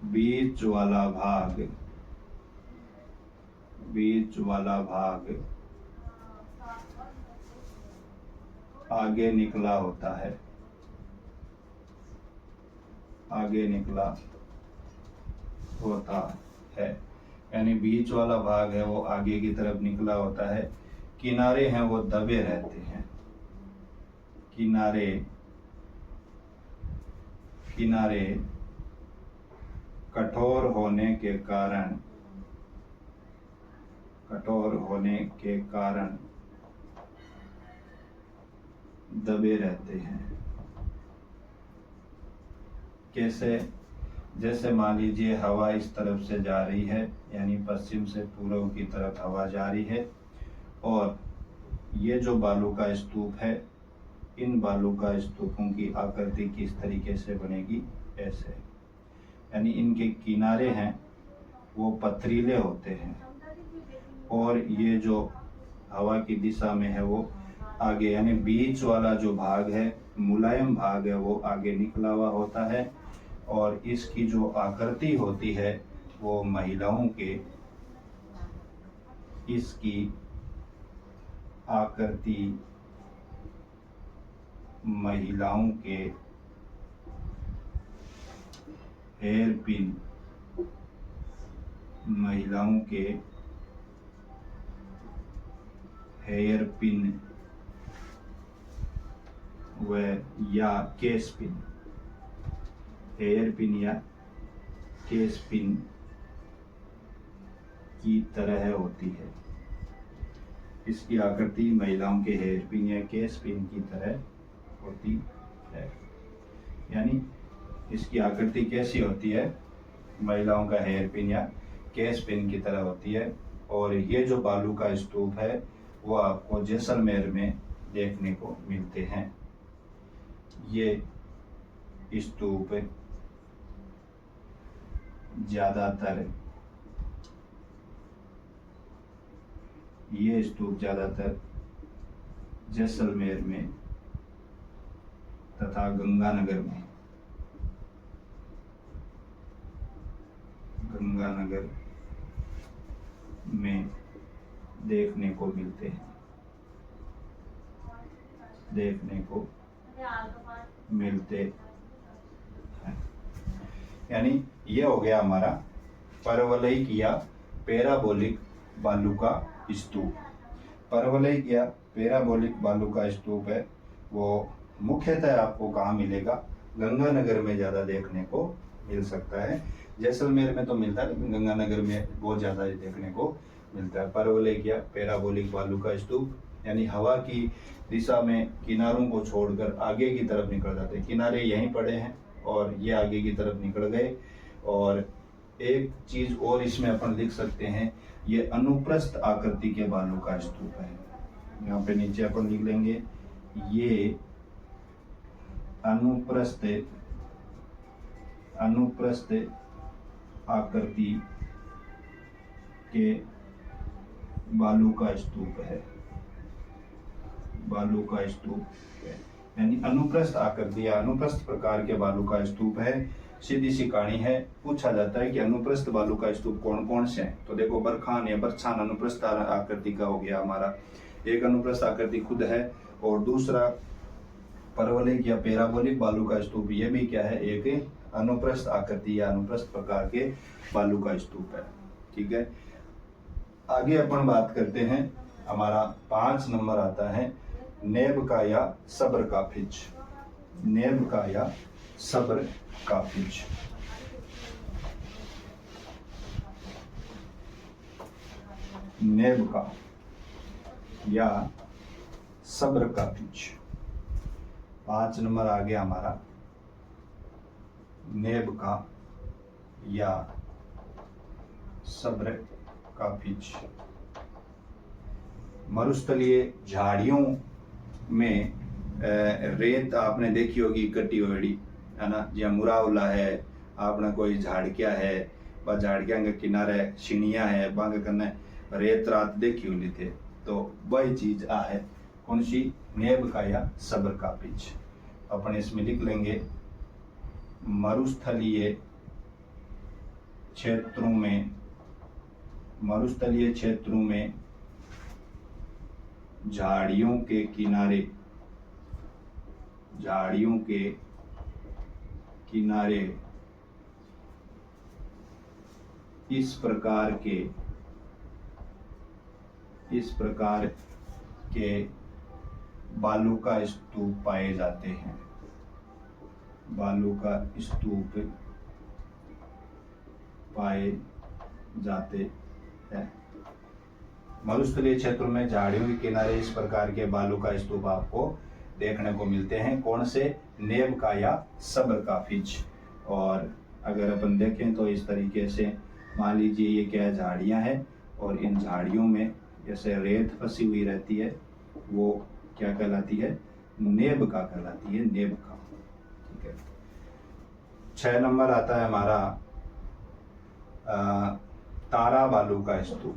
बीच वाला भाग आगे निकला होता है। यानी बीच वाला भाग है वो आगे की तरफ निकला होता है, किनारे हैं वो दबे रहते हैं। किनारे कठोर होने के कारण दबे रहते हैं। कैसे? जैसे मान लीजिए हवा इस तरफ से जा रही है, यानी पश्चिम से पूर्व की तरफ हवा जा रही है, और ये जो बालू का स्तूप है, इन बालू का स्तूपों की आकृति किस तरीके से बनेगी? ऐसे, यानी इनके किनारे हैं वो पथरीले होते हैं, और ये जो हवा की दिशा में है वो आगे, यानी बीच वाला जो भाग है, मुलायम भाग है, वो आगे निकला हुआ होता है, और इसकी जो आकृति होती है वो इसकी आकृति महिलाओं के हेयर पिन व या केस पिन, हेयर पिन या केस पिन की तरह होती है। इसकी आकृति महिलाओं के हेयर पिन या केस पिन की तरह होती है। यानी इसकी आकृति कैसी होती है? महिलाओं का हेयर पिन या केस पिन की तरह होती है। और ये जो बालू का स्तूप है वो आपको जैसलमेर में देखने को मिलते हैं। ये स्तूप ज़्यादातर जैसलमेर में तथा गंगानगर में देखने को मिलते हैं। यानी ये हो गया हमारा परवलयिक या पैराबोलिक बालू का स्तूप। परवलयिक या पैराबोलिक बालू का स्तूप है वो मुख्यतः आपको कहाँ मिलेगा? गंगानगर में ज़्यादा देखने को मिल सकता है। जैसलमेर में तो मिलता है, लेकिन गंगानगर में बहुत ज़्यादा देखने को मिलता है। परवलयिक या पैराबोलिक बालू का स्तूप, यानी हवा की दिशा में किनारों को छोड़कर आगे की तरफ निकल जाते हैं। किनारे यहीं पड़े हैं और ये आगे की तरफ निकल गए। और एक चीज और इसमें अपन लिख सकते हैं, ये अनुप्रस्थ आकृति के बालू का स्तूप है। यहाँ पे नीचे अपन लिख लेंगे, ये अनुप्रस्थ आकृति के बालू का स्तूप है। यानी अनुप्रस्थ आकृति या अनुप्रस्थ प्रकार के बालू का स्तूप है। सीधी सी कहानी है। पूछा जाता है कि अनुप्रस्थ बालू का स्तूप कौन कौन से हैं? तो देखो, बरखान या बरछान अनुप्रस्थ आकृति का हो गया हमारा। एक अनुप्रस्थ आकृति खुद है, और दूसरा परवलयिक या पैराबोलिक बालू का स्तूप, ये भी क्या है? एक अनुप्रस्थ आकृति या अनुप्रस्थ प्रकार के बालू का स्तूप है। ठीक है, आगे अपन बात करते हैं। हमारा 5 नंबर आता है नेब का या सब्र का पिच। नेब का या सब्र का पिच। नेब का या सब्र का पिच। 5 नंबर आ गया हमारा नेब का या सब्र का पिच। मरुस्थलीय झाड़ियों में रेत आपने देखी होगी इकट्ठी हुई, है ना? जहाँ मुरावला है, आपने कोई झाड़किया है, व झाड़किया के किनारे छिनिया है, बांग करने रेत रात देखी हुई थे। तो वही चीज आ है, कौन सी? नेब का या सब्र का पिच। अपन इसमें लिख लेंगे, मरुस्थलीय क्षेत्रों में झाड़ियों के किनारे इस प्रकार के बालू का स्तूप पाए जाते हैं। बालू का स्तूप पाए जाते हैं। मरुस्थलीय क्षेत्रों में झाड़ियों के किनारे इस प्रकार के बालू का स्तूप आपको देखने को मिलते हैं। कौन से? नेब का या सब्र का फिज। और अगर अपन देखें तो इस तरीके से मान लीजिए ये क्या है, झाड़ियाँ हैं और इन झाड़ियों में जैसे रेत फंसी हुई रहती है, वो क्या कहलाती है? नेब का कहलाती है, नेब का। ठीक है। 6 नंबर आता है हमारा तारा बालू का स्तूप।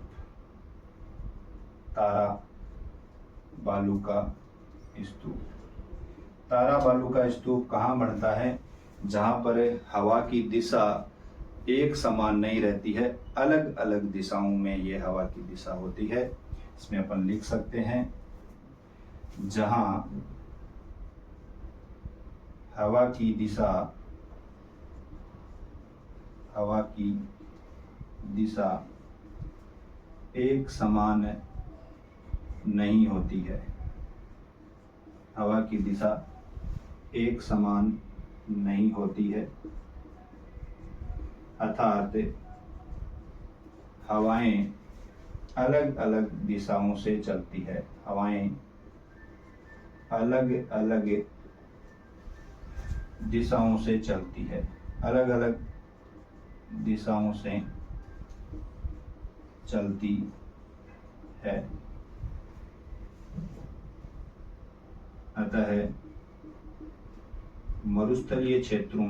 तारा बालू का स्तूप। तारा बालू का स्तूप कहाँ बनता है? जहाँ पर हवा की दिशा एक समान नहीं रहती है, अलग अलग दिशाओं में ये हवा की दिशा होती है। इसमें अपन लिख सकते हैं, जहाँ हवा की दिशा एक समान नहीं होती है। हवा की दिशा एक समान नहीं होती है, अर्थात हवाएं अलग अलग दिशाओं से चलती है। हवाएं अलग अलग दिशाओं से चलती है, अलग अलग दिशाओं से चलती है। अतः मरुस्थलीय क्षेत्रों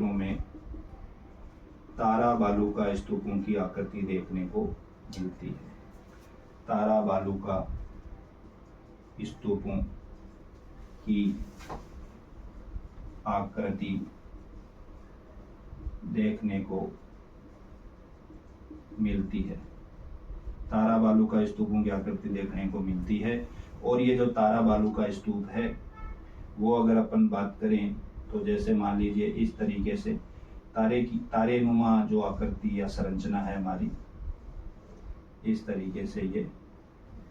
में तारा बालू का स्तूपों की आकृति देखने को मिलती है। तारा बालू का स्तूपों की आकृति देखने को मिलती है। तारा बालू का स्तूपों की आकृति देखने को मिलती है। और ये जो तारा बालू का स्तूप है, वो अगर अपन बात करें तो जैसे मान लीजिए इस तरीके से तारे नुमा जो आकृति या संरचना है हमारी, इस तरीके से ये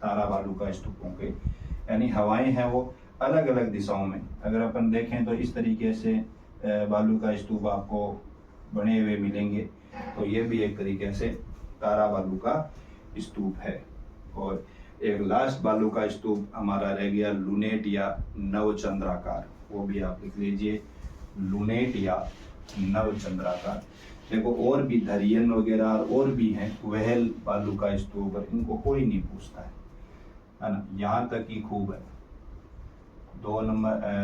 तारा बालू का स्तूपों के, यानी हवाएं हैं वो अलग अलग दिशाओं में। अगर अपन देखें तो इस तरीके से बालू का स्तूप आपको बने हुए मिलेंगे, तो ये भी एक तरीके से तारा बालू का स्तूप है। और एक लास्ट बालू का स्तूप हमारा रह गया लूनेट या नवचंद्राकार। वो भी आप लिख लीजिए, लूनेट या नवचंद्राकार। देखो और भी धरियन वगैरह और भी हैं, वहल बालू का स्तूप, इनको कोई नहीं पूछता है ना, यहाँ तक ही खूब है।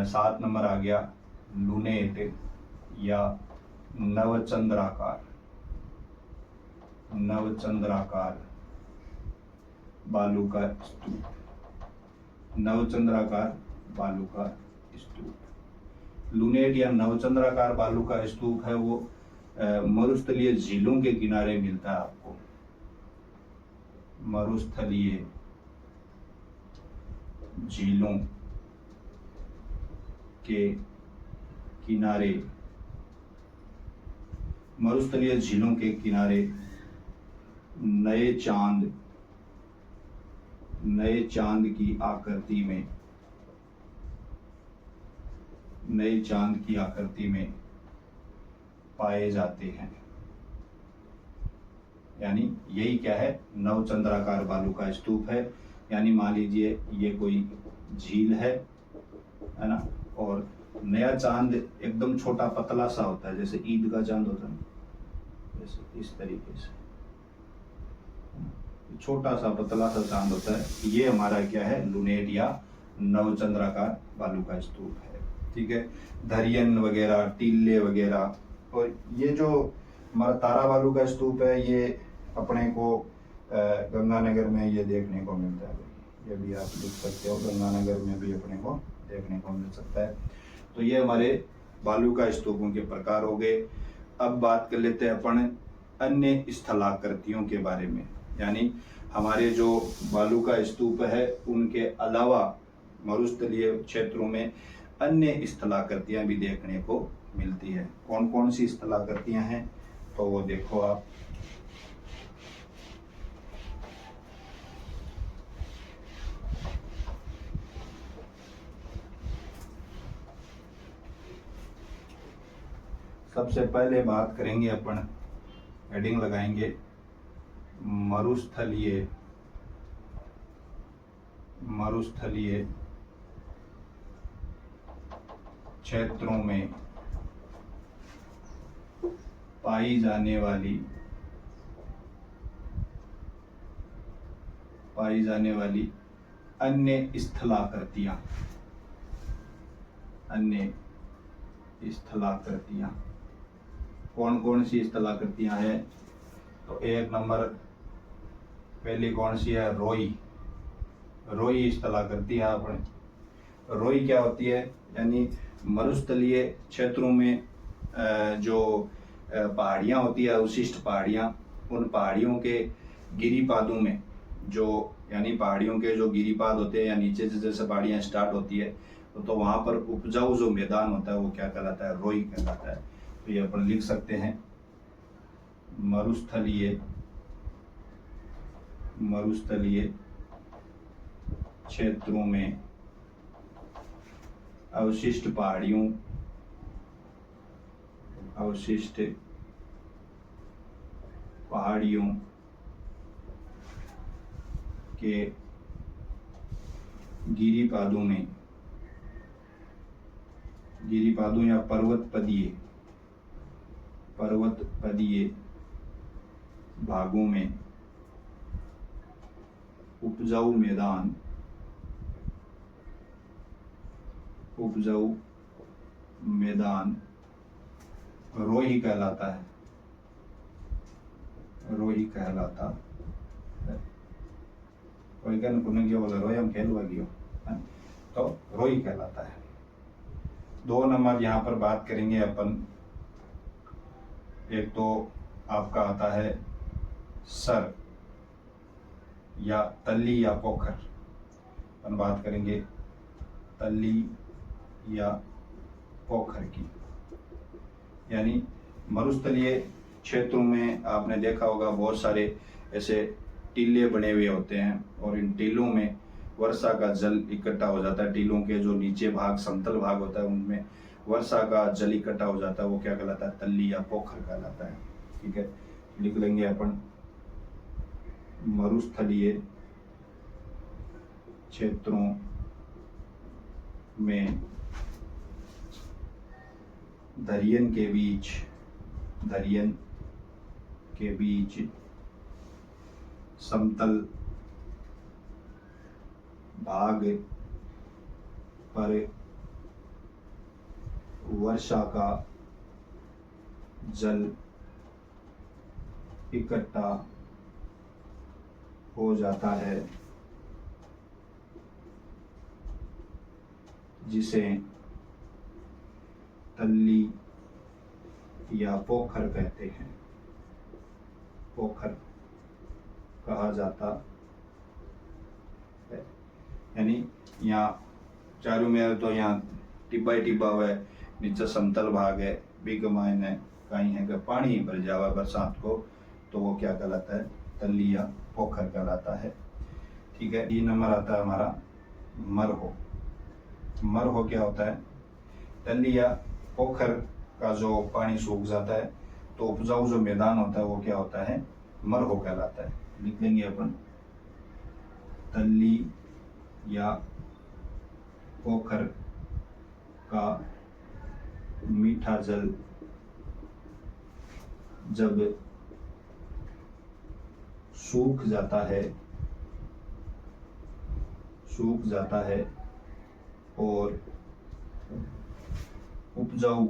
7 नंबर आ गया लूनेट या नवचंद्राकार बालू का स्तूप। नवचंद्राकार बालू का स्तूप, लूनेट या नवचंद्राकार बालू का स्तूप है वो मरुस्थलीय झीलों के किनारे मिलता है आपको। मरुस्थलीय झीलों के किनारे, मरुस्थलीय झीलों के किनारे नए चांद की आकृति में पाए जाते हैं। यानी यही क्या है, नवचंद्राकार बालू का स्तूप है। यानी मान लीजिए ये कोई झील है ना, और नया चांद एकदम छोटा पतला सा होता है, जैसे ईद का चांद होता है ना, जैसे इस तरीके से छोटा सा पतला सा चांद होता है। ये हमारा क्या है, लूनेट या नवचंद्राकार बालू का स्तूप है। ठीक है। धरियन वगैरह, टीले वगैरह, और ये जो हमारा तारा बालू का स्तूप है, ये अपने को गंगानगर में ये देखने को मिलता है। ये भी आप लिख सकते हो, गंगानगर में भी अपने को देखने को मिल सकता है। तो ये हमारे बालू का स्तूपों के प्रकार हो गए। अब बात कर लेते हैं अपन अन्य स्थलाकृतियों के बारे में। यानी हमारे जो बालू का स्तूप है, उनके अलावा मरुस्थलीय क्षेत्रों में अन्य स्थलाकृतियां भी देखने को मिलती है। कौन कौन सी स्थलाकृतियां हैं, तो वो देखो आप। सबसे पहले बात करेंगे अपन, हेडिंग लगाएंगे मरुस्थलीय क्षेत्रों में पाई जाने वाली अन्य स्थलाकृतियां कौन कौन सी स्थलाकृतियां हैं? तो एक नंबर पहली कौन सी है? रोई स्थलाकृति है। अपने रोई क्या होती है? यानी मरुस्थलीय क्षेत्रों में जो पहाड़ियाँ होती है, अवशिष्ट पहाड़ियाँ, उन पहाड़ियों के गिरिपादों में जो, यानी पहाड़ियों के जो गिरिपाद होते हैं या नीचे से जैसे पहाड़ियाँ स्टार्ट होती है तो वहाँ पर उपजाऊ जो मैदान होता है वो क्या कहलाता है? रोई कहलाता है। तो ये अपन लिख सकते हैं मरुस्थलीय क्षेत्रों में अवशिष्ट पहाड़ियों के गिरिपादों या पर्वतपदीय भागों में उपजाऊ मैदान रोही कहलाता है। कोई कहना कुने क्यों बोला रोही, हम खेलवा गियो, तो रोही कहलाता है। 2 नंबर यहाँ पर बात करेंगे अपन, एक तो आपका आता है सर या तल्ली या पोखर। अपन बात करेंगे तल्ली या पोखर की। यानी मरुस्थलीय क्षेत्रों में आपने देखा होगा बहुत सारे ऐसे टीले बने हुए होते हैं और इन टीलों में वर्षा का जल इकट्ठा हो जाता है। टीलों के जो नीचे भाग, समतल भाग होता है, उनमें वर्षा का जल इकट्ठा हो जाता है, वो क्या कहलाता है? तल्ली या पोखर कहलाता है। ठीक है, लिख लेंगे अपन मरुस्थलीय क्षेत्रों में दरियन के बीच समतल भाग पर वर्षा का जल इकट्ठा हो जाता है, जिसे तल्ली या पोखर कहते हैं, पोखर कहा जाता है। यानी यहाँ चारों में तो यहाँ टिब्बा ही टिब्बा हुआ है, नीचे समतल भाग है, बिगमाइन है, कहीं है कि पानी भर जावा बरसात को, तो वो क्या कहलाता है? तल्ली या पोखर कहलाता है। ठीक है, ये नंबर आता है हमारा मरहो क्या होता है? तल्ली या पोखर का जो पानी सूख जाता है तो उपजाऊ जो मैदान होता है वो क्या होता है? मरहो कहलाता है। लिख लेंगे अपन तल्ली या पोखर का मीठा जल जब सूख जाता है और उपजाऊ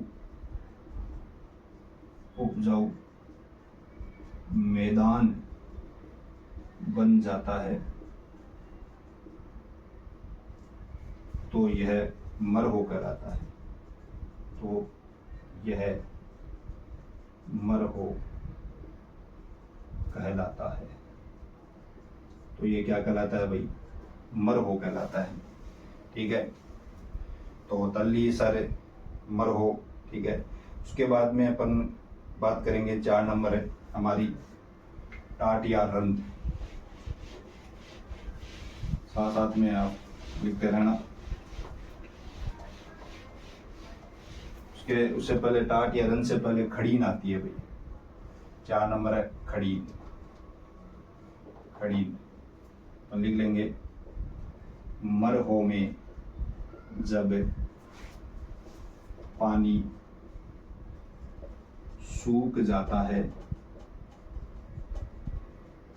मैदान बन जाता है तो यह मरहो कहलाता है। तो यह मरहो कहलाता है। तो ये क्या कहलाता है भाई? मरहो कहलाता है। ठीक है, तो तल्ली सर मरहो। ठीक है, उसके बाद में अपन बात करेंगे 4 नंबर है हमारी टाट या रंध। साथ साथ में आप लिखते रहना। उससे पहले टाट या रन से पहले खड़ीन आती है भाई। 4 नंबर है खड़ीन। खड़ीन तो लिख लेंगे मरहो में जब पानी सूख जाता है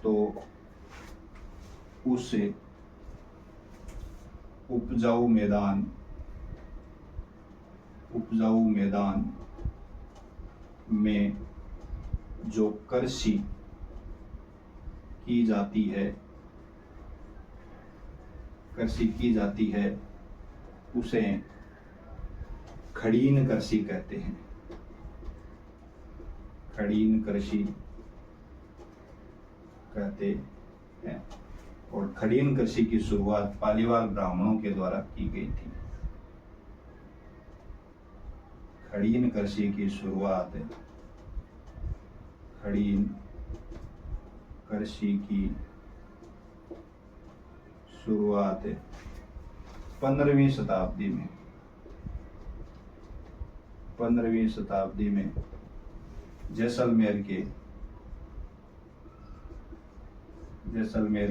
तो उस उपजाऊ मैदान में जो कृषि की जाती है उसे खड़ीन कृषि कहते हैं। खड़ीन कृषि कहते हैं। और खड़ीन कृषि की शुरुआत पालीवाल ब्राह्मणों के द्वारा की गई थी। खड़ीन कृषि की शुरुआत खड़ीन कृषि की शुरुआत 15वीं शताब्दी में 15वीं शताब्दी में जैसलमेर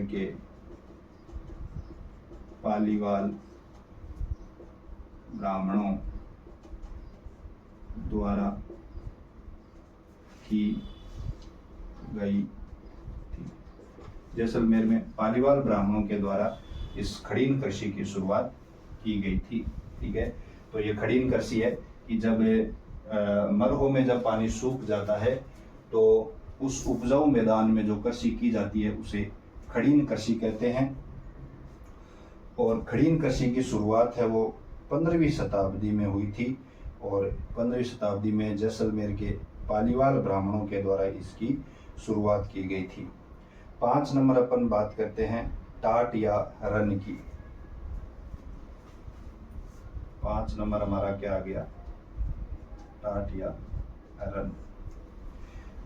के पालीवाल ब्राह्मणों द्वारा की गई थी। जैसलमेर में पालीवाल ब्राह्मणों के द्वारा इस खड़ीन कृषि की शुरुआत की गई थी। ठीक है, तो ये खड़ीन कृषि है कि जब मरहो में जब पानी सूख जाता है तो उस उपजाऊ मैदान में जो कृषि की जाती है उसे खड़ीन कृषि कहते हैं। और खड़ीन कृषि की शुरुआत है वो 15वीं शताब्दी में हुई थी और 15वीं शताब्दी में जैसलमेर के पालीवाल ब्राह्मणों के द्वारा इसकी शुरुआत की गई थी। 5 नंबर अपन बात करते हैं टाट या रन की। 5 नंबर हमारा क्या आ गया? टाट या रन।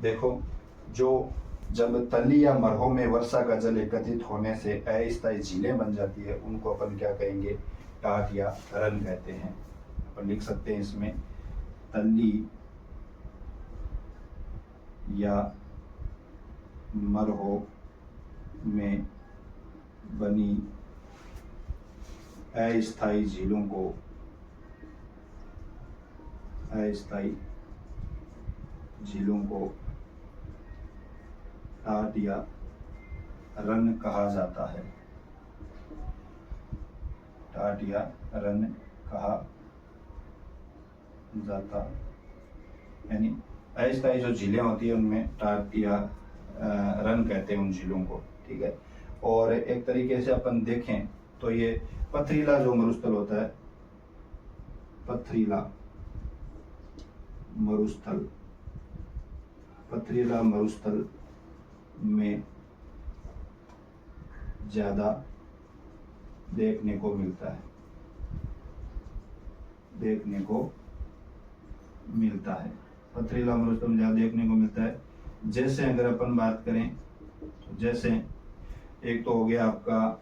देखो, जो जब तली या मरहो में वर्षा का जल एकत्रित होने से अस्थायी झीलें बन जाती है उनको अपन क्या कहेंगे? टाट या रन कहते हैं। अपन लिख सकते हैं इसमें तली या मरहो में बनी अस्थायी झीलों को टाट या रन कहा जाता है। टाट या रन कहा जाता, यानी अस्थायी जो झीलें होती है उनमें टाट या रन कहते हैं उन झीलों को। ठीक है, और एक तरीके से अपन देखें तो ये पथरीला जो मरुस्थल होता है, पथरीला मरुस्थल में ज्यादा देखने को मिलता है। पथरीला मरुस्थल में ज्यादा देखने को मिलता है। जैसे अगर अपन बात करें तो जैसे एक तो हो गया आपका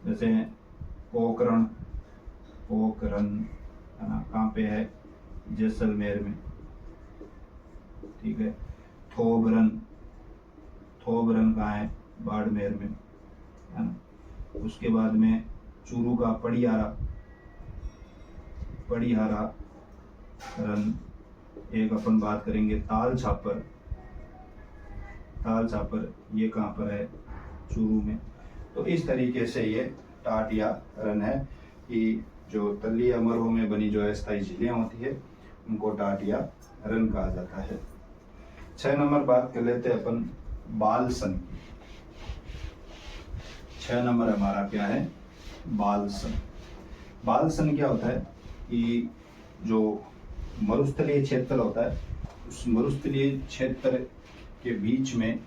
जैसे पोखरण है ना, कहाँ पे है? जैसलमेर में। ठीक है, थोबरन कहाँ है? बाड़मेर में, है ना। उसके बाद में चूरू का पड़िहारा रन। एक अपन बात करेंगे ताल छापर, ये कहाँ पर है? चूरू में। तो इस तरीके से ये टाट या रन है कि जो तली या मरहो में बनी जो अस्थायी झीलें होती है उनको टाट या रन कहा जाता है। 6 नंबर बात कर लेते हैं अपन बालसन की। 6 नंबर हमारा क्या है? बालसन। बालसन क्या होता है कि जो मरुस्थलीय क्षेत्र होता है उस मरुस्थलीय क्षेत्र के बीच में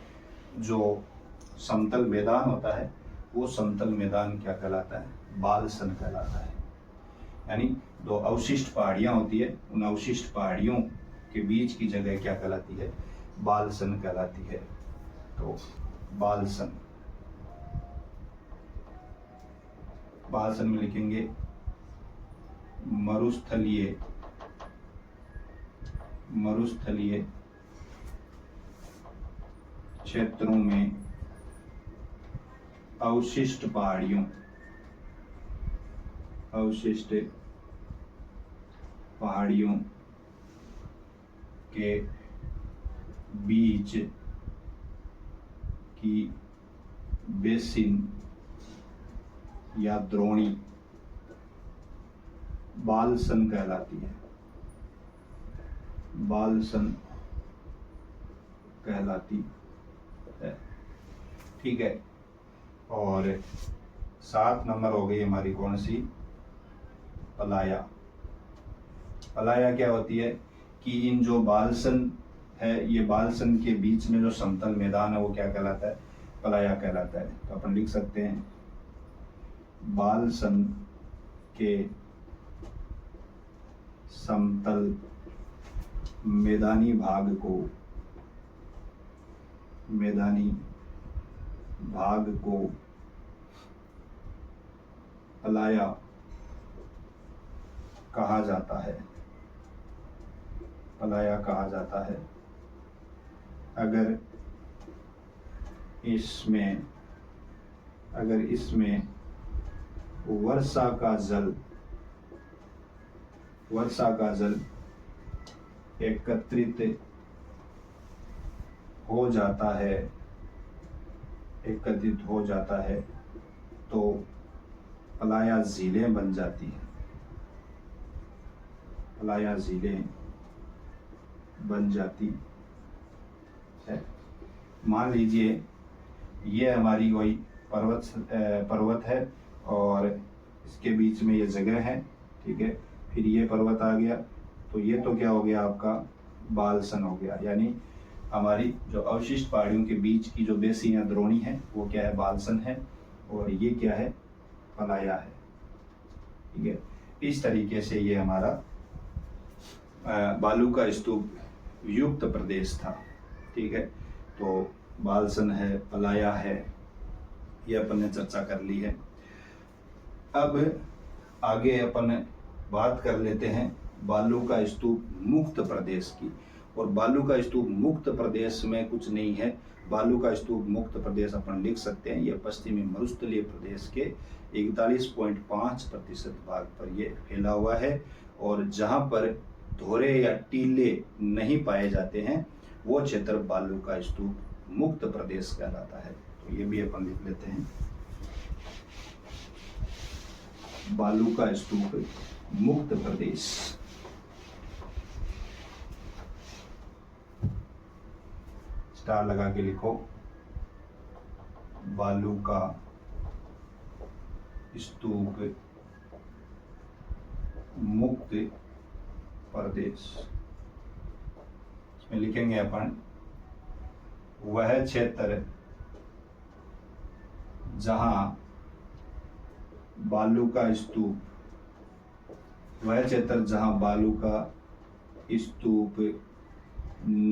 जो समतल मैदान होता है वो समतल मैदान क्या कहलाता है? बालसन कहलाता है। यानी 2 अवशिष्ट पहाड़ियां होती है, उन अवशिष्ट पहाड़ियों के बीच की जगह क्या कहलाती है? बालसन कहलाती है। तो बालसन में लिखेंगे मरुस्थलीय मरुस्थलीय क्षेत्रों में अवशिष्ट पहाड़ियों के बीच की बेसिन या द्रोणी बालसन कहलाती है। बालसन कहलाती है। ठीक है। और 7 नंबर हो गई हमारी कौन सी? पलाया। पलाया क्या होती है कि इन जो बालसन है, ये बालसन के बीच में जो समतल मैदान है वो क्या कहलाता है? पलाया कहलाता है। तो अपन लिख सकते हैं बालसन के समतल मैदानी भाग को पलाया कहा जाता है। पलाया कहा जाता है। अगर इसमें वर्षा का जल एकत्रित हो जाता है तो पलाया झीलें बन जाती हैं। पलाया झीलें बन जाती है। मान लीजिए ये हमारी कोई पर्वत है और इसके बीच में ये जगह है। ठीक है। फिर ये पर्वत आ गया तो ये तो क्या हो गया? आपका बालसन हो गया। यानी हमारी जो अवशिष्ट पहाड़ियों के बीच की जो बेसिन या द्रोणी है वो क्या है? बालसन है। और ये क्या है? पलाया है। ठीक है। इस तरीके से ये हमारा बालू का स्तूप युक्त प्रदेश था। ठीक है। तो बालसन है, पलाया है, ये अपन ने चर्चा कर ली है। अब आगे अपन बात कर लेते हैं बालू का स्तूप मुक्त प्रदेश की। और बालू का स्तूप मुक्त प्रदेश में कुछ नहीं है। बालू का स्तूप मुक्त प्रदेश अपन लिख सकते हैं, यह पश्चिमी मरुस्थलीय प्रदेश के 41.5% भाग पर यह फैला हुआ है। और जहां पर धोरे या टीले नहीं पाए जाते हैं वो क्षेत्र बालू का स्तूप मुक्त प्रदेश कहलाता है। तो ये भी अपन लिख लेते हैं, बालू का स्तूप मुक्त प्रदेश। स्टार लगा के लिखो, बालू का स्तूप मुक्त प्रदेश। इसमें लिखेंगे अपन वह क्षेत्र जहां बालू का स्तूप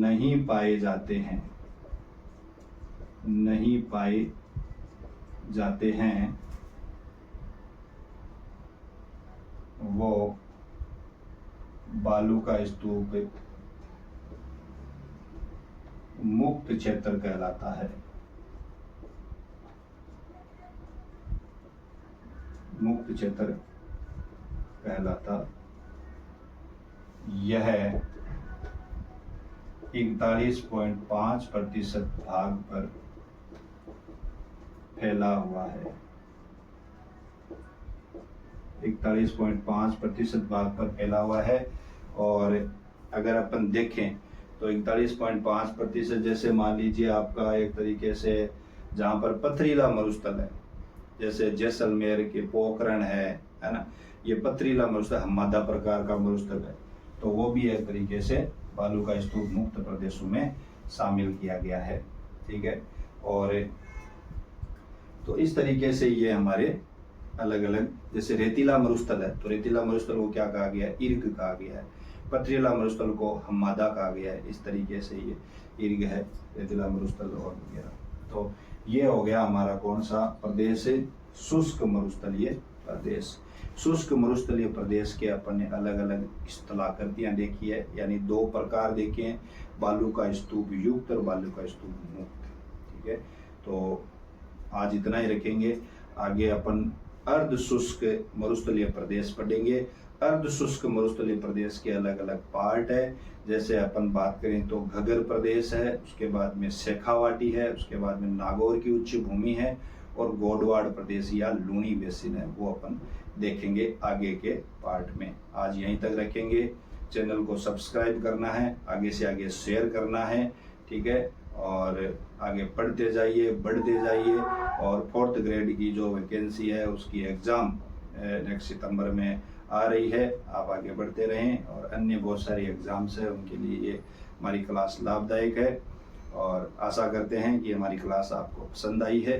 नहीं पाए जाते हैं वो बालू का स्तूप मुक्त क्षेत्र कहलाता है। मुक्त क्षेत्र कहलाता यह 41.5% भाग पर फैला हुआ है। 41.5% भाग पर फैला हुआ है। और अगर अपन देखें तो 41.5% जैसे मान लीजिए आपका एक तरीके से जहाँ पर पथरीला मरुस्थल है, जैसे जैसलमेर के पोखरण है ना, ये पथरीला मरुस्थल हम्मादा प्रकार का मरुस्थल है, तो वो भी एक तरीके से बालू का स्तूप मुक्त प्रदेशों में शामिल किया गया है। ठीक है। और तो इस तरीके से ये हमारे अलग अलग, जैसे रेतीला मरुस्थल है तो रेतीला मरुस्थल को क्या कहा गया है? इर्ग कहा गया है। पथरीला मरुस्थल को हम्मादा कहा गया है। इस तरीके से ये इर्ग है, रेतीला मरुस्थल और वगैरह। तो ये हो गया हमारा कौन सा प्रदेश? शुष्क मरुस्थलीय प्रदेश। शुष्क मरुस्थलीय प्रदेश के अपन ने अलग अलग स्थलाकृतियाँ देखी है, यानी 2 प्रकार देखे हैं, बालू का स्तूप युक्त और बालू का स्तूप मुक्त। ठीक है, तो आज इतना ही रखेंगे। आगे अपन अर्ध शुष्क मरुस्थलीय प्रदेश पढ़ेंगे। अर्ध शुष्क मरुस्थलीय प्रदेश के अलग अलग पार्ट है, जैसे अपन बात करें तो घगर प्रदेश है, उसके बाद में शेखावाटी है, उसके बाद में नागौर की उच्च भूमि है, और गोडवाड़ प्रदेश या लूणी बेसिन है, वो अपन देखेंगे आगे के पार्ट में। आज यहीं तक रखेंगे। चैनल को सब्सक्राइब करना है, आगे से आगे शेयर करना है, ठीक है, और आगे पढ़ते जाइए, बढ़ते जाइए। और 4th ग्रेड की जो वैकेंसी है उसकी एग्ज़ाम नेक्स्ट सितंबर में आ रही है, आप आगे बढ़ते रहें। और अन्य बहुत सारी एग्ज़ाम्स है, उनके लिए ये हमारी क्लास लाभदायक है, और आशा करते हैं कि हमारी क्लास आपको पसंद आई है।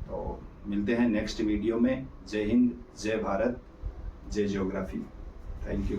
तो मिलते हैं नेक्स्ट वीडियो में। जय हिंद, जय भारत, जय ज्योग्राफी। Thank you.